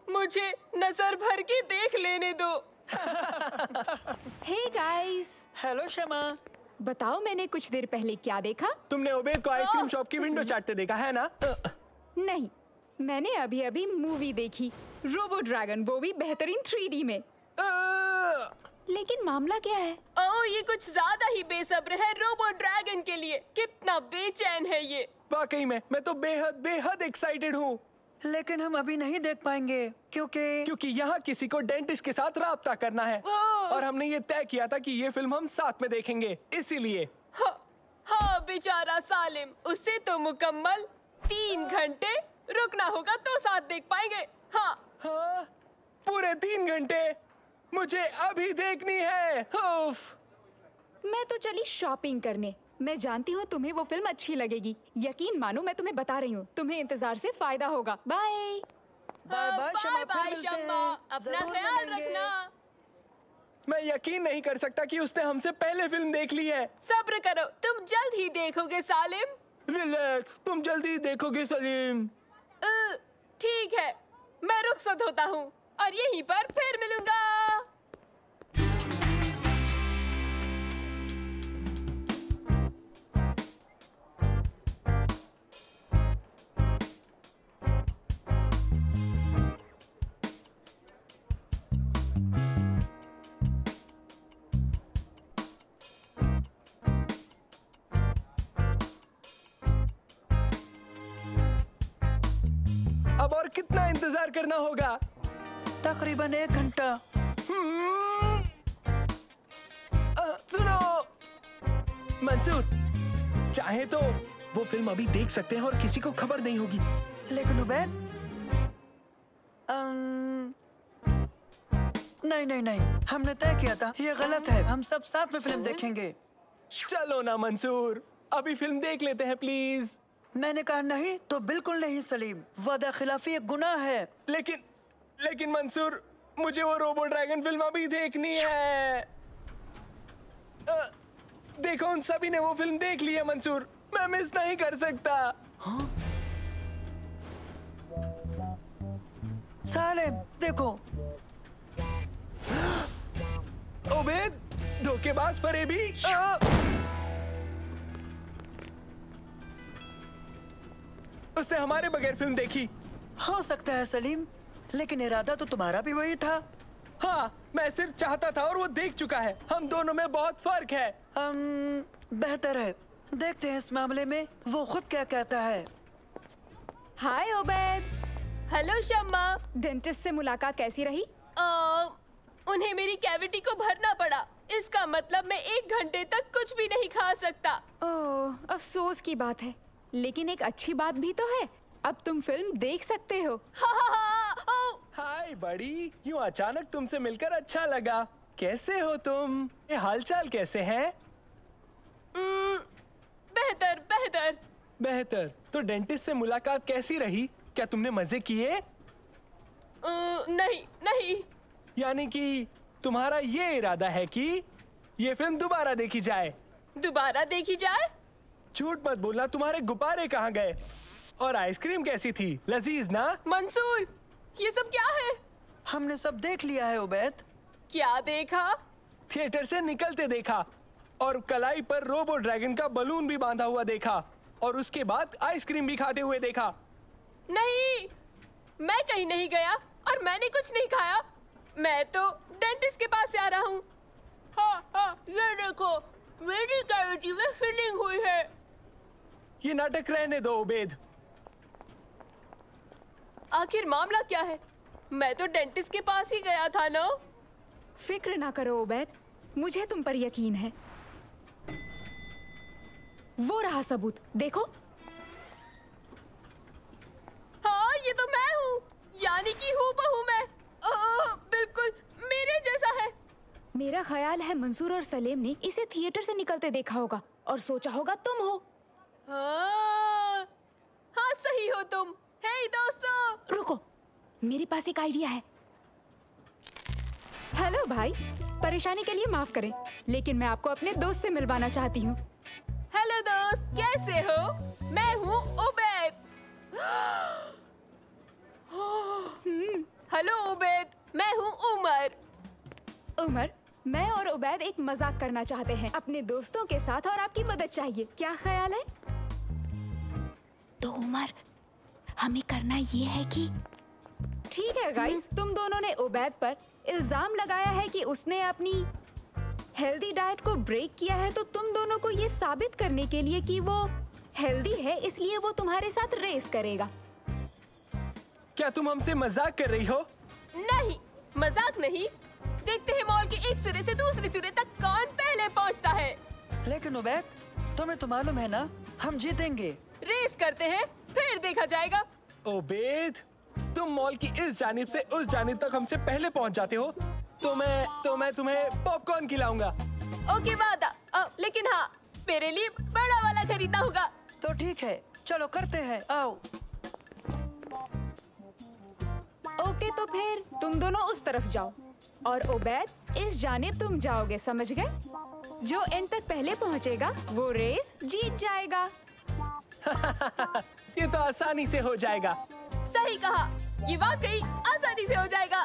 Speaker 1: मुझे नजर भर के देख लेने दो।
Speaker 14: Hey guys.
Speaker 2: हेलो शमा।
Speaker 14: बताओ मैंने कुछ देर पहले क्या देखा?
Speaker 5: तुमने उबैद को आइसक्रीम शॉप की विंडो चाटते देखा है ना?
Speaker 14: नहीं, मैंने अभी अभी मूवी देखी, रोबो ड्रैगन, वो भी बेहतरीन 3D में। लेकिन मामला क्या है?
Speaker 1: ओह, ये कुछ ज्यादा ही बेसब्र है रोबो ड्रैगन के लिए। कितना बेचैन है ये।
Speaker 5: वाकई में मैं तो बेहद बेहद एक्साइटेड हूँ।
Speaker 2: लेकिन हम अभी नहीं देख पाएंगे क्योंकि
Speaker 5: यहाँ किसी को डेंटिस्ट के साथ राब्ता करना है और हमने ये तय किया था कि ये फिल्म हम साथ में देखेंगे, इसीलिए।
Speaker 1: हाँ बेचारा सालिम, उससे तो मुकम्मल 3 घंटे रुकना होगा तो साथ देख पाएंगे। हाँ,
Speaker 5: पूरे 3 घंटे मुझे अभी देखनी है।
Speaker 14: मैं तो चली शॉपिंग करने। मैं जानती हूँ तुम्हें वो फिल्म अच्छी लगेगी। यकीन मानो, मैं तुम्हें बता रही हूँ, तुम्हें इंतजार से फायदा होगा। बाय
Speaker 1: बाय बाय शम्मा, अपना ख्याल रखना।
Speaker 5: मैं यकीन नहीं कर सकता कि उसने हमसे पहले फिल्म देख ली है।
Speaker 1: सब्र करो, तुम जल्द ही देखोगे सालिम।
Speaker 5: रिलैक्स, तुम जल्दी देखोगे सलीम।
Speaker 1: ठीक है, मैं रुखसत होता हूँ और यहीं पर फिर मिलूंगा।
Speaker 5: अब और कितना इंतजार करना होगा?
Speaker 2: तकरीबन 1 घंटा।
Speaker 5: सुनो मंसूर, चाहे तो वो फिल्म अभी देख सकते हैं और किसी को खबर नहीं होगी।
Speaker 2: लेकिन उबैद, नहीं, हमने तय किया था, ये गलत है। हम सब साथ में फिल्म देखेंगे।
Speaker 5: चलो ना मंसूर, अभी फिल्म देख लेते हैं प्लीज।
Speaker 2: मैंने कहा नहीं तो बिल्कुल नहीं सलीम, वादा खिलाफी एक गुनाह है।
Speaker 5: लेकिन मंसूर, मुझे वो रोबो ड्रैगन फिल्म अभी देखनी है। देखो, उन सभी ने वो फिल्म देख ली है मंसूर, मैं मिस नहीं कर सकता।
Speaker 2: सालिम देखो।
Speaker 5: उबैद, धोखेबाज फरेबी। उसने हमारे बगैर फिल्म देखी।
Speaker 2: हो सकता है सलीम, लेकिन इरादा तो तुम्हारा भी वही था।
Speaker 5: हाँ, मैं सिर्फ चाहता था और वो देख चुका है। हम दोनों में बहुत फर्क है।
Speaker 2: बेहतर है, देखते हैं इस मामले में वो खुद क्या कहता है।
Speaker 14: हाय उबैद।
Speaker 1: हेलो शम्मा।
Speaker 14: डेंटिस्ट से मुलाकात कैसी रही?
Speaker 1: उन्हें मेरी कैविटी को भरना पड़ा। इसका मतलब मैं 1 घंटे तक कुछ भी नहीं खा सकता।
Speaker 14: ओह, अफसोस की बात है, लेकिन एक अच्छी बात भी तो है, अब तुम फिल्म देख सकते हो।
Speaker 5: हाय बड़ी, यूँ अचानक तुमसे मिलकर अच्छा लगा। कैसे हो तुम? ये हालचाल कैसे हैं? बेहतर। तो डेंटिस्ट से मुलाकात कैसी रही? क्या तुमने मजे किए?
Speaker 1: नहीं।
Speaker 5: यानी कि तुम्हारा ये इरादा है कि ये फिल्म दोबारा देखी जाए?
Speaker 1: दोबारा देखी जाए?
Speaker 5: झूठ मत बोलना, तुम्हारे गुब्बारे कहाँ गए? और आइसक्रीम कैसी थी? लजीज ना?
Speaker 1: मंसूर, ये सब क्या है?
Speaker 2: हमने सब देख लिया है उबैद।
Speaker 1: क्या देखा?
Speaker 5: थिएटर से निकलते देखा और कलाई पर रोबो ड्रैगन का बलून भी बांधा हुआ देखा और उसके बाद आइसक्रीम भी खाते हुए देखा।
Speaker 1: नहीं, मैं कहीं नहीं गया और मैंने कुछ नहीं खाया। मैं तो डेंटिस्ट के पास से आ रहा हूँ। हाँ, ये देखो, मेरी कैविटी में फिलिंग हुई है।
Speaker 5: ये नाटक रहने दो उबैद।
Speaker 1: आखिर मामला क्या है? मैं तो डेंटिस्ट के पास ही गया था ना।
Speaker 14: फिक्र ना करो उबैद, मुझे तुम पर यकीन है। वो रहा सबूत, देखो।
Speaker 1: हाँ, ये तो मैं हूँ, यानी कि हूबहू मैं। बिल्कुल मेरे जैसा है।
Speaker 14: मेरा ख्याल है मंसूर और सलीम ने इसे थिएटर से निकलते देखा होगा और सोचा होगा तुम हो।
Speaker 1: हाँ, सही हो तुम। हे दोस्तों,
Speaker 14: रुको, मेरे पास एक आइडिया है। हेलो भाई, परेशानी के लिए माफ करें, लेकिन मैं आपको अपने दोस्त से मिलवाना चाहती हूँ।
Speaker 1: हेलो दोस्त, कैसे हो? मैं हूँ उबैद। हेलो उबैद, मैं हूँ उमर।
Speaker 14: उमर, मैं और उबैद एक मजाक करना चाहते हैं अपने दोस्तों के साथ और आपकी मदद चाहिए। क्या ख्याल है?
Speaker 10: तो उमर, हमें करना ये है कि
Speaker 14: ठीक है गाइस, तुम दोनों ने उबैद पर इल्जाम लगाया है कि उसने अपनी हेल्दी डाइट को ब्रेक किया है, तो तुम दोनों को ये साबित करने के लिए कि वो हेल्दी है, इसलिए वो तुम्हारे साथ रेस करेगा।
Speaker 5: क्या तुम हमसे मजाक कर रही हो?
Speaker 1: नहीं, मजाक नहीं। देखते हैं मॉल के एक सिरे से दूसरे सिरे तक कौन पहले पहुंचता है।
Speaker 2: लेकिन उबैद, तुम्हें तो मालूम है ना, हम जीतेंगे।
Speaker 1: रेस करते हैं, फिर देखा जाएगा।
Speaker 5: उबैद, तुम मॉल की इस जानिब से उस जानिब तक हमसे पहले पहुंच जाते हो, तो मैं तुम्हें पॉपकॉर्न खिलाऊंगा।
Speaker 1: ओके वादा, लेकिन हाँ, मेरे लिए बड़ा वाला खरीदना होगा।
Speaker 2: तो ठीक है, चलो करते हैं, आओ।
Speaker 14: ओके, तो फिर तुम दोनों उस तरफ जाओ और उबैद इस जानिब तुम जाओगे, समझ गए? जो एंड तक पहले पहुंचेगा वो रेस जीत जाएगा।
Speaker 5: ये तो आसानी से हो जाएगा।
Speaker 1: सही कहा, ये वाकई आसानी से हो जाएगा।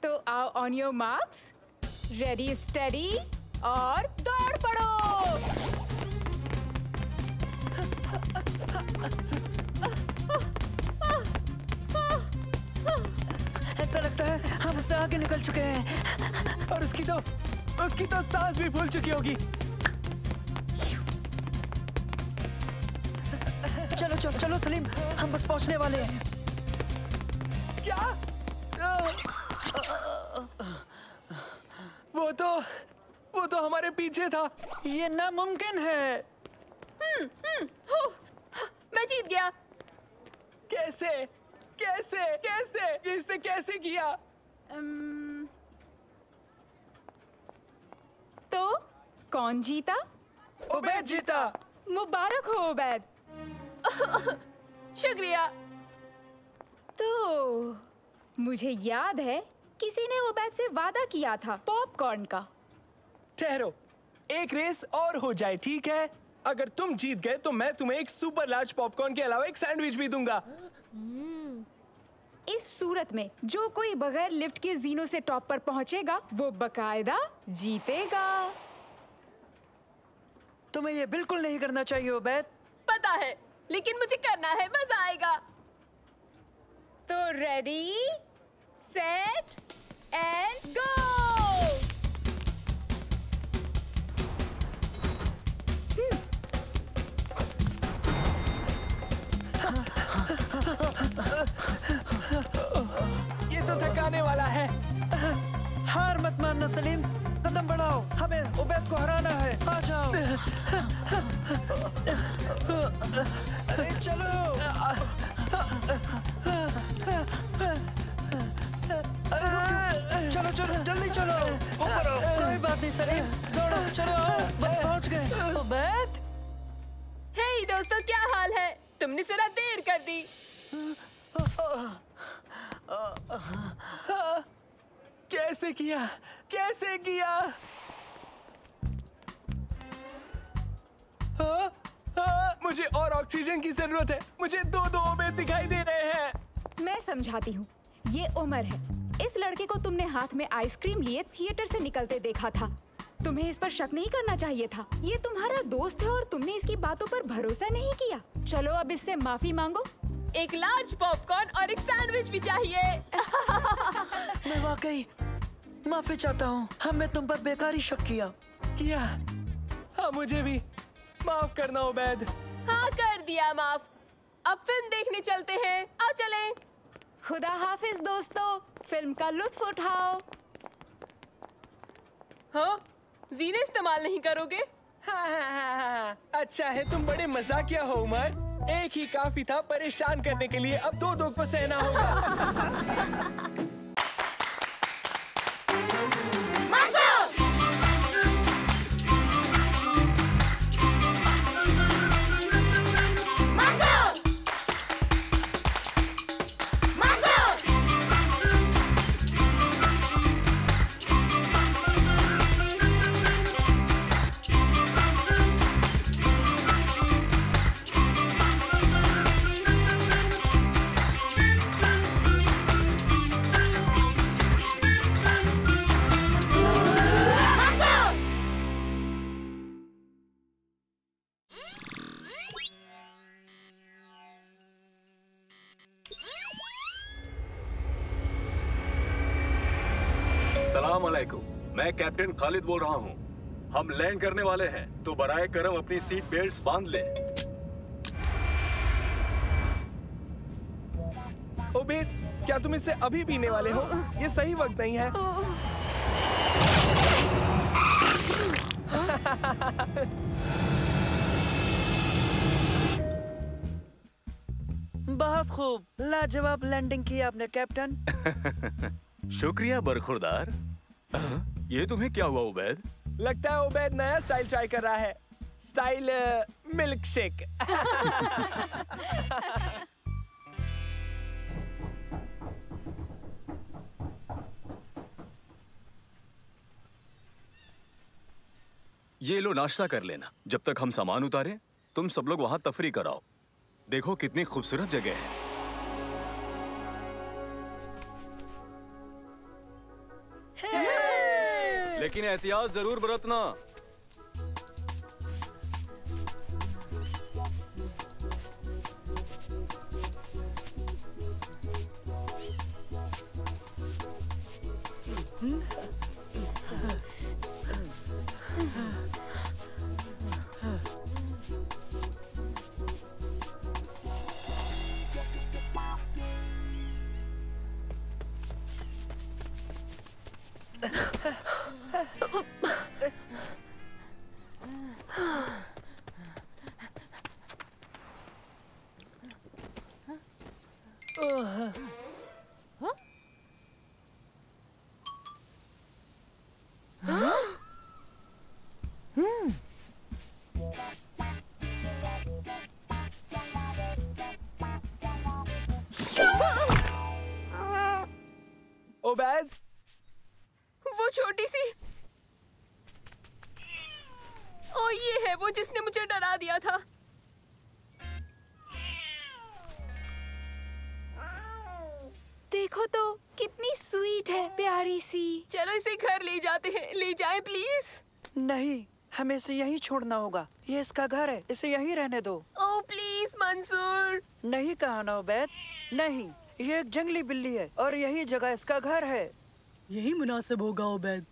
Speaker 14: तो आओ, on your marks, ready steady और दौड़ पड़ो।
Speaker 2: ऐसा लगता है हम उससे आगे निकल चुके हैं।
Speaker 5: और उसकी तो सांस भी फूल चुकी होगी।
Speaker 2: चलो चलो चलो सलीम, हम बस पहुंचने वाले हैं।
Speaker 5: क्या? वो तो हमारे पीछे था।
Speaker 2: ये नामुमकिन है।
Speaker 1: मैं जीत गया।
Speaker 5: कैसे कैसे कैसे इसने कैसे किया?
Speaker 14: तो कौन जीता?
Speaker 5: उबैद जीता।
Speaker 14: मुबारक हो उबैद।
Speaker 1: शुक्रिया।
Speaker 14: तो मुझे याद है किसी ने उबैद से वादा किया था पॉपकॉर्न का।
Speaker 5: ठहरो, एक रेस और हो जाए, ठीक है? अगर तुम जीत गए तो मैं तुम्हें एक सुपर लार्ज पॉपकॉर्न के अलावा एक सैंडविच भी दूंगा।
Speaker 14: इस सूरत में जो कोई बगैर लिफ्ट के जीनो से टॉप पर पहुंचेगा वो बकायदा जीतेगा।
Speaker 2: तुम्हें ये बिल्कुल नहीं करना चाहिए उबैद।
Speaker 1: पता है, लेकिन मुझे करना है, मजा आएगा।
Speaker 14: तो रेडी सेट एंड गो।
Speaker 5: ये तो थकाने वाला है।
Speaker 2: हार मत मानना सलीम, कदम बढ़ाओ, हमें उबैद को हराना है। आ जाओ। अरे चलो। चलो चलो जल्दी चलो, ऊपर आओ। कोई बात नहीं सलीम, दौड़ो, चलो आओ, बस पहुंच गए। उबैद।
Speaker 1: हे दोस्तों, क्या हाल है? तुमने जरा देर कर दी।
Speaker 5: कैसे किया? कैसे किया? मुझे और ऑक्सीजन की जरूरत है। मुझे दो उबैद दिखाई दे रहे हैं।
Speaker 14: मैं समझाती हूँ। ये उमर है। इस लड़के को तुमने हाथ में आइसक्रीम लिए थिएटर से निकलते देखा था। तुम्हें इस पर शक नहीं करना चाहिए था। ये तुम्हारा दोस्त है और तुमने इसकी बातों पर भरोसा नहीं किया। चलो अब इससे माफी मांगो।
Speaker 1: एक लार्ज पॉपकॉर्न और एक सैंडविच भी चाहिए।
Speaker 2: मैं वाकई माफी चाहता हूँ, हमने तुम पर बेकारी शक किया।
Speaker 5: हाँ, मुझे भी माफ करना उबैद।
Speaker 1: हाँ, कर दिया माफ। अब फिल्म देखने चलते हैं, आओ चलें।
Speaker 14: खुदा हाफिज दोस्तों, फिल्म का लुत्फ उठाओ।
Speaker 1: हाँ, जीने इस्तेमाल नहीं करोगे?
Speaker 5: हाँ। अच्छा है, तुम बड़े मजाकिया हो उमर। एक ही काफी था परेशान करने के लिए, अब दो को सहना होगा।
Speaker 3: अस्सलाम वालेकुम। मैं कैप्टन खालिद बोल रहा हूँ। हम लैंड करने वाले हैं, तो बराए करम अपनी सीट बेल्ट्स बांध लें।
Speaker 5: ओबेद, क्या तुम इससे अभी पीने वाले हो? ये सही वक्त नहीं है।
Speaker 2: बहुत खूब, लाजवाब लैंडिंग की आपने कैप्टन।
Speaker 3: शुक्रिया बरखुरदार। ये तुम्हें क्या हुआ उबैद?
Speaker 5: लगता है उबैद नया स्टाइल ट्राई कर रहा है। Style milk shake.
Speaker 3: ये लो, नाश्ता कर लेना। जब तक हम सामान उतारें, तुम सब लोग वहां तफरी कराओ। देखो कितनी खूबसूरत जगह है। लेकिन एहतियात जरूर बरतना।
Speaker 5: ओबैद,
Speaker 1: वो छोटी सी, ओ ये है वो जिसने मुझे डरा दिया था।
Speaker 14: देखो तो कितनी स्वीट है, प्यारी सी।
Speaker 1: चलो इसे घर ले जाते हैं। ले जाएं प्लीज।
Speaker 2: नहीं, हमें इसे यहीं छोड़ना होगा। ये इसका घर है, इसे यहीं रहने दो।
Speaker 1: ओ प्लीज मंसूर।
Speaker 2: नहीं कहा ना उबैद, नहीं। ये एक जंगली बिल्ली है और यही जगह इसका घर है।
Speaker 11: यही मुनासिब होगा उबैद।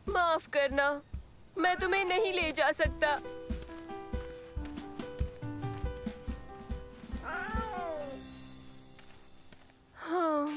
Speaker 1: माफ करना, मैं तुम्हें नहीं ले जा सकता। हाँ।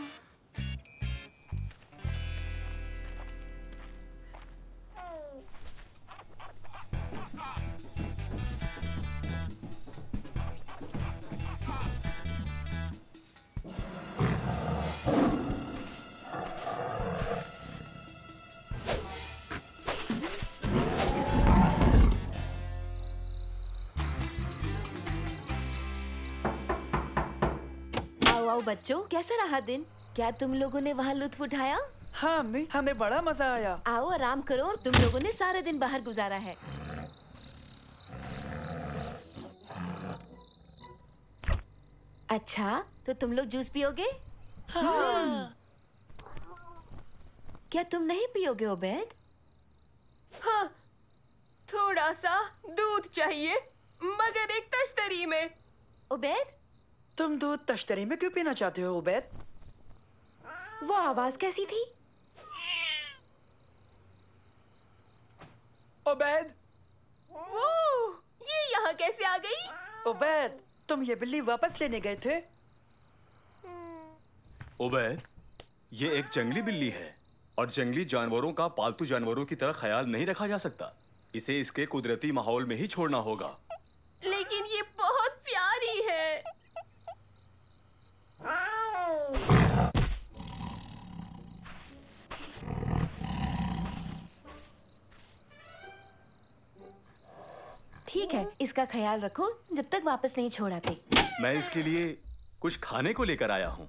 Speaker 15: आओ बच्चों, कैसा रहा दिन? क्या तुम लोगों ने वहाँ लुत्फ उठाया?
Speaker 2: हाँ अम्मी, हमें बड़ा मजा आया।
Speaker 15: आओ आराम करो। तुम लोगों ने सारा दिन बाहर गुजारा है। अच्छा, तो तुम लोग जूस पियोगे?
Speaker 2: हाँ।
Speaker 15: क्या तुम नहीं पियोगे उबैद?
Speaker 1: हाँ, थोड़ा सा दूध चाहिए, मगर एक तश्तरी में।
Speaker 15: उबैद,
Speaker 2: तुम दूध तश्तरी में क्यों पीना चाहते हो उबैद?
Speaker 14: वो आवाज कैसी थी?
Speaker 5: उबैद,
Speaker 1: वो ये यहाँ कैसे आ गई?
Speaker 2: उबैद, तुम ये बिल्ली वापस लेने गए थे?
Speaker 3: उबैद, ये एक जंगली बिल्ली है और जंगली जानवरों का पालतू जानवरों की तरह ख्याल नहीं रखा जा सकता। इसे इसके कुदरती माहौल में ही छोड़ना होगा।
Speaker 1: लेकिन ये बहुत प्यारी है।
Speaker 15: ठीक है, इसका ख्याल रखो जब तक वापस नहीं छोड़ाते।
Speaker 3: मैं इसके लिए कुछ खाने को लेकर आया हूँ।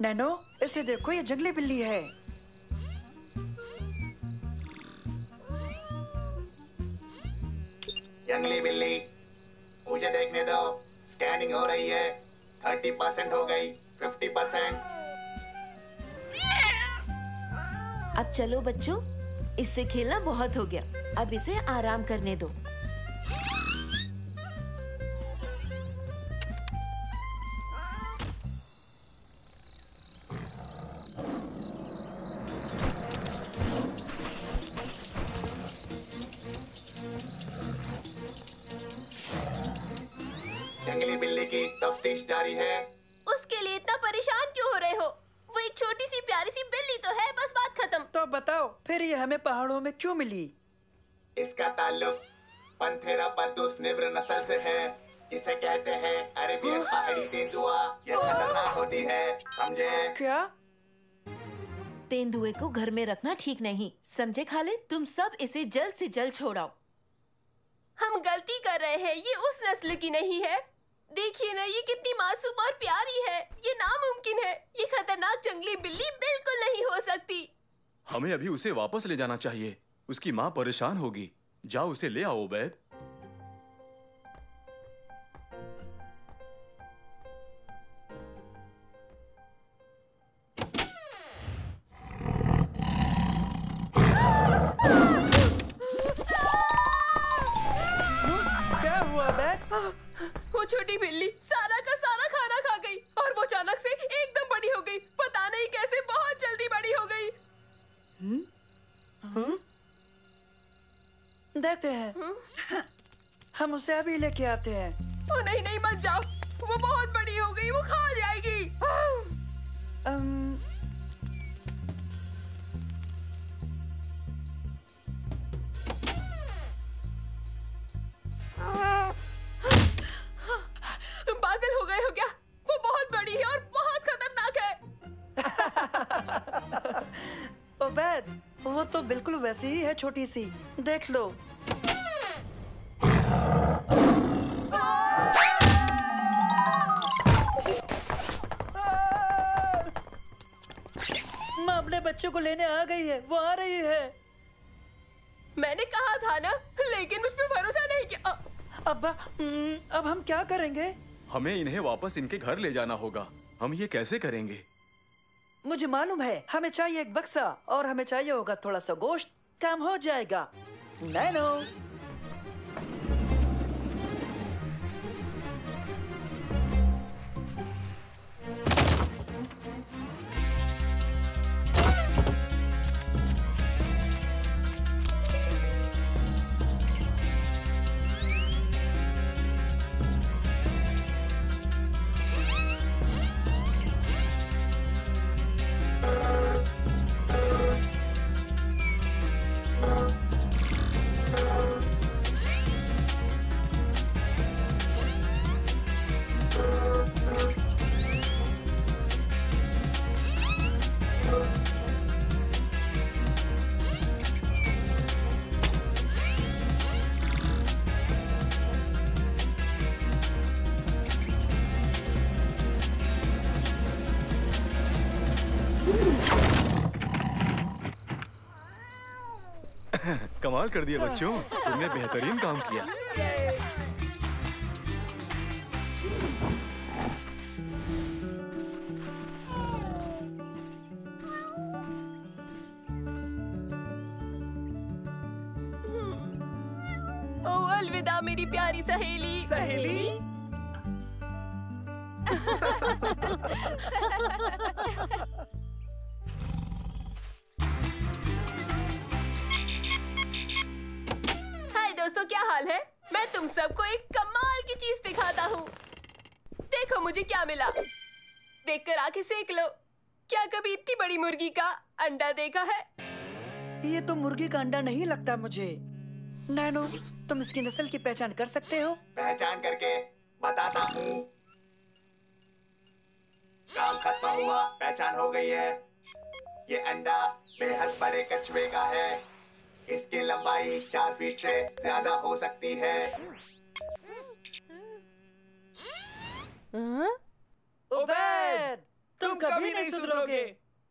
Speaker 2: नैनो, इसे देखो, ये जंगली बिल्ली है।
Speaker 12: जंगली बिल्ली, मुझे देखने दो। स्कैनिंग हो रही है। 30% हो गई, 50%।
Speaker 15: अब चलो बच्चों, इससे खेलना बहुत हो गया, अब इसे आराम करने दो।
Speaker 12: जंगली बिल्ली की तफ्तीश जारी है।
Speaker 1: उसके लिए इतना परेशान क्यों हो रहे हो? वो एक छोटी सी प्यारी सी बिल्ली तो है, बस बात खत्म।
Speaker 2: तो बताओ फिर ये हमें पहाड़ों में क्यों मिली?
Speaker 12: इसका ताल्लुक पंथेरा परतुस निम्र नस्ल से है, जिसे कहते हैं अरेबियन पहाड़ी तेंदुआ। ये खतरनाक होती है, समझे?
Speaker 2: क्या?
Speaker 15: तेंदुए को घर में रखना ठीक नहीं, समझे खालिद? तुम सब इसे जल्द से जल्द छोड़ाओ।
Speaker 1: हम गलती कर रहे हैं, ये उस नस्ल की नहीं है। देखिए ना, ये कितनी मासूम और प्यारी है। ये नामुमकिन है, ये खतरनाक जंगली बिल्ली बिल्कुल नहीं हो सकती।
Speaker 3: हमें अभी उसे वापस ले जाना चाहिए, उसकी माँ परेशान होगी। जाओ उसे ले आओ उबैद।
Speaker 2: क्या हुआ बैग?
Speaker 1: वो छोटी बिल्ली सारा का सारा खाना खा गई और वो अचानक से एकदम बड़ी हो गई। पता नहीं कैसे, बहुत जल्दी बड़ी हो गई।
Speaker 2: देखते हैं। हम उसे अभी लेके आते हैं।
Speaker 1: ओ नहीं नहीं, मत जाओ, वो बहुत बड़ी हो गई, वो खा जाएगी। तुम पागल हो गए हो क्या? वो बहुत बड़ी है और बहुत खतरनाक है।
Speaker 2: उबैद, वो तो बिल्कुल वैसी ही है, छोटी सी। देख लो। माँ अपने बच्चों को लेने आ गई है, वो आ रही है।
Speaker 1: मैंने कहा था ना, लेकिन मुझ पे भरोसा नहीं किया।
Speaker 2: अब हम क्या करेंगे?
Speaker 3: हमें इन्हें वापस इनके घर ले जाना होगा। हम ये कैसे करेंगे?
Speaker 2: मुझे मालूम है, हमें चाहिए एक बक्सा और हमें चाहिए होगा थोड़ा सा गोश्त। काम हो जाएगा। नैनो।
Speaker 3: कमाल कर दिया बच्चों, तुमने बेहतरीन काम किया।
Speaker 1: ओ अलविदा मेरी प्यारी सहेली।
Speaker 5: सहेली?
Speaker 1: दोस्तों, क्या हाल है? मैं तुम सबको एक कमाल की चीज दिखाता हूँ। देखो मुझे क्या मिला। देखकर आंखें सेक लो। क्या कभी इतनी बड़ी मुर्गी का अंडा देखा है?
Speaker 2: ये तो मुर्गी का अंडा नहीं लगता मुझे। नैनो, तुम इसकी नस्ल की पहचान कर सकते हो?
Speaker 12: पहचान करके बताता हूँ। काम खत्म हुआ, पहचान हो गई है। ये अंडा बेहद बड़े कछुए का है। इसकी लंबाई 4 फीट से ज्यादा हो सकती है।
Speaker 2: उबैद, तुम कभी नहीं सुधरोगे।